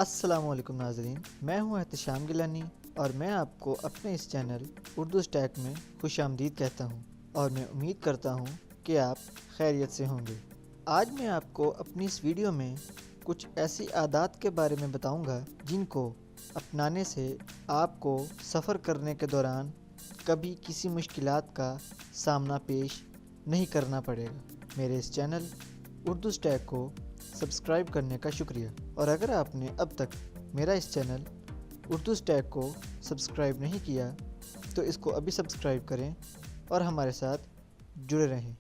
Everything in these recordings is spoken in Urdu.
السلام علیکم ناظرین، میں ہوں احتشام گیلانی اور میں آپ کو اپنے اس چینل اردو اسٹیک میں خوش آمدید کہتا ہوں اور میں امید کرتا ہوں کہ آپ خیریت سے ہوں گے۔ آج میں آپ کو اپنی اس ویڈیو میں کچھ ایسی عادات کے بارے میں بتاؤں گا جن کو اپنانے سے آپ کو سفر کرنے کے دوران کبھی کسی مشکلات کا سامنا پیش نہیں کرنا پڑے گا۔ میرے اس چینل اردو اسٹیک کو سبسکرائب کرنے کا شکریہ، اور اگر آپ نے اب تک میرا اس چینل اردو اسٹیک کو سبسکرائب نہیں کیا تو اس کو ابھی سبسکرائب کریں اور ہمارے ساتھ جڑے رہیں۔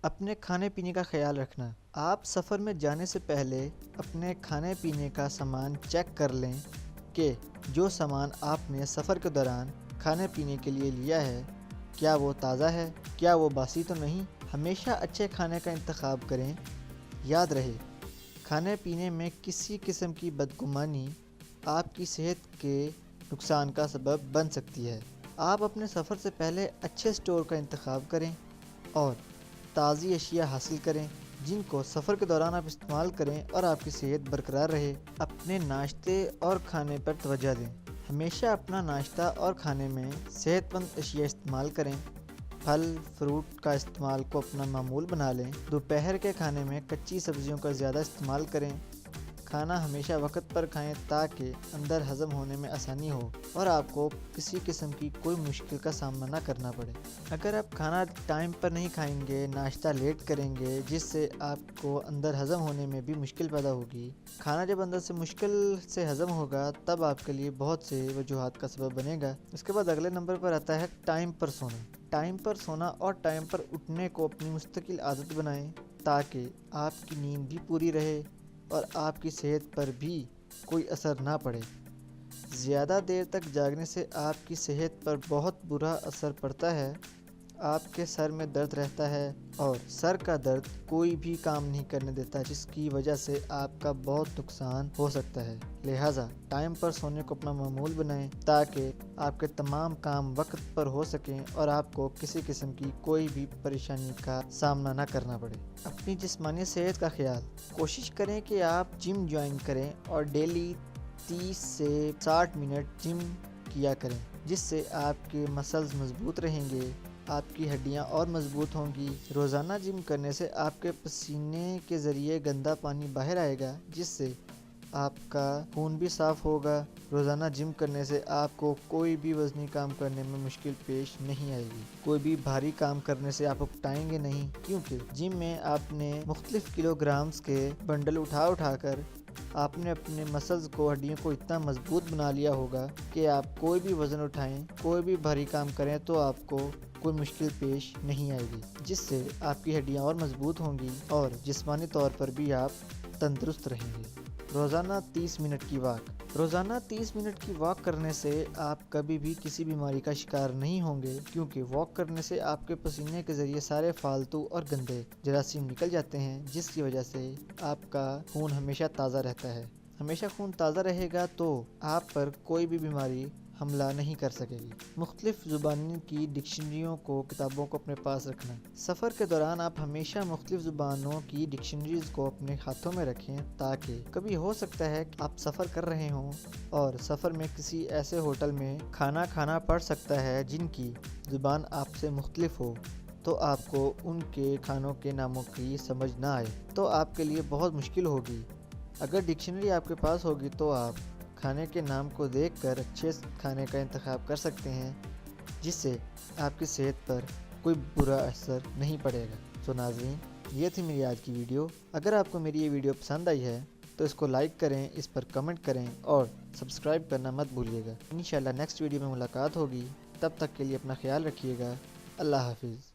اپنے کھانے پینے کا خیال رکھنا۔ آپ سفر میں جانے سے پہلے اپنے کھانے پینے کا سامان چیک کر لیں کہ جو سامان آپ نے سفر کے دوران کھانے پینے کے لیے لیا ہے کیا وہ تازہ ہے، کیا وہ باسی تو نہیں۔ ہمیشہ اچھے کھانے کا انتخاب کریں۔ یاد رہے، کھانے پینے میں کسی قسم کی بدگمانی آپ کی صحت کے نقصان کا سبب بن سکتی ہے۔ آپ اپنے سفر سے پہلے اچھے سٹور کا انتخاب کریں اور تازی اشیاء حاصل کریں جن کو سفر کے دوران آپ استعمال کریں اور آپ کی صحت برقرار رہے۔ اپنے ناشتے اور کھانے پر توجہ دیں۔ ہمیشہ اپنا ناشتہ اور کھانے میں صحت مند اشیاء استعمال کریں۔ پھل فروٹ کا استعمال کو اپنا معمول بنا لیں۔ دوپہر کے کھانے میں کچی سبزیوں کا زیادہ استعمال کریں۔ کھانا ہمیشہ وقت پر کھائیں تاکہ اندر ہضم ہونے میں آسانی ہو اور آپ کو کسی قسم کی کوئی مشکل کا سامنا نہ کرنا پڑے۔ اگر آپ کھانا ٹائم پر نہیں کھائیں گے، ناشتہ لیٹ کریں گے جس سے آپ کو اندر ہضم ہونے میں بھی مشکل پیدا ہوگی۔ کھانا جب اندر سے مشکل سے ہضم ہوگا تب آپ کے لیے بہت سے وجوہات کا سبب بنے گا۔ اس کے بعد اگلے نمبر پر آتا ہے ٹائم پر سونا۔ ٹائم پر سونا اور ٹائم پر اٹھنے کو اپنی مستقل عادت بنائیں تاکہ آپ کی نیند بھی پوری رہے اور آپ کی صحت پر بھی کوئی اثر نہ پڑے۔ زیادہ دیر تک جاگنے سے آپ کی صحت پر بہت برا اثر پڑتا ہے۔ آپ کے سر میں درد رہتا ہے اور سر کا درد کوئی بھی کام نہیں کرنے دیتا جس کی وجہ سے آپ کا بہت نقصان ہو سکتا ہے۔ لہٰذا ٹائم پر سونے کو اپنا معمول بنائیں تاکہ آپ کے تمام کام وقت پر ہو سکیں اور آپ کو کسی قسم کی کوئی بھی پریشانی کا سامنا نہ کرنا پڑے۔ اپنی جسمانی صحت کا خیال۔ کوشش کریں کہ آپ جم جوائن کریں اور ڈیلی 30 سے 60 منٹ جم کیا کریں جس سے آپ کے مسلز مضبوط رہیں گے، آپ کی ہڈیاں اور مضبوط ہوں گی۔ روزانہ جم کرنے سے آپ کے پسینے کے ذریعے گندا پانی باہر آئے گا جس سے آپ کا خون بھی صاف ہوگا۔ روزانہ جم کرنے سے آپ کو کوئی بھی وزنی کام کرنے میں مشکل پیش نہیں آئے گی۔ کوئی بھی بھاری کام کرنے سے آپ اکتائیں گے نہیں، کیونکہ جم میں آپ نے مختلف کلو گرامز کے بنڈل اٹھا کر آپ نے اپنے مسلز کو، ہڈیوں کو اتنا مضبوط بنا لیا ہوگا کہ آپ کوئی بھی وزن اٹھائیں، کوئی بھی بھاری کام کریں تو آپ کو کوئی مشکل پیش نہیں آئے گی، جس سے آپ کی ہڈیاں اور مضبوط ہوں گی اور جسمانی طور پر بھی آپ تندرست رہیں گے۔ روزانہ 30 منٹ کی واک۔ روزانہ 30 منٹ کی واک کرنے سے آپ کبھی بھی کسی بیماری کا شکار نہیں ہوں گے، کیونکہ واک کرنے سے آپ کے پسینے کے ذریعے سارے فالتو اور گندے جراثیم نکل جاتے ہیں جس کی وجہ سے آپ کا خون ہمیشہ تازہ رہتا ہے۔ ہمیشہ خون تازہ رہے گا تو آپ پر کوئی بھی بیماری حملہ نہیں کر سکے گی۔ مختلف زبانوں کی ڈکشنریوں کو، کتابوں کو اپنے پاس رکھنا۔ سفر کے دوران آپ ہمیشہ مختلف زبانوں کی ڈکشنریز کو اپنے ہاتھوں میں رکھیں تاکہ کبھی ہو سکتا ہے کہ آپ سفر کر رہے ہوں اور سفر میں کسی ایسے ہوٹل میں کھانا کھانا پڑ سکتا ہے جن کی زبان آپ سے مختلف ہو، تو آپ کو ان کے کھانوں کے ناموں کی سمجھ نہ آئے تو آپ کے لیے بہت مشکل ہوگی۔ اگر ڈکشنری آپ کے پاس ہوگی تو آپ کھانے کے نام کو دیکھ کر اچھے کھانے کا انتخاب کر سکتے ہیں جس سے آپ کی صحت پر کوئی برا اثر نہیں پڑے گا۔ تو ناظرین، یہ تھی میری آج کی ویڈیو۔ اگر آپ کو میری یہ ویڈیو پسند آئی ہے تو اس کو لائک کریں، اس پر کمنٹ کریں اور سبسکرائب کرنا مت بھولیے گا۔ انشاءاللہ نیکسٹ ویڈیو میں ملاقات ہوگی، تب تک کے لیے اپنا خیال رکھیے گا۔ اللہ حافظ۔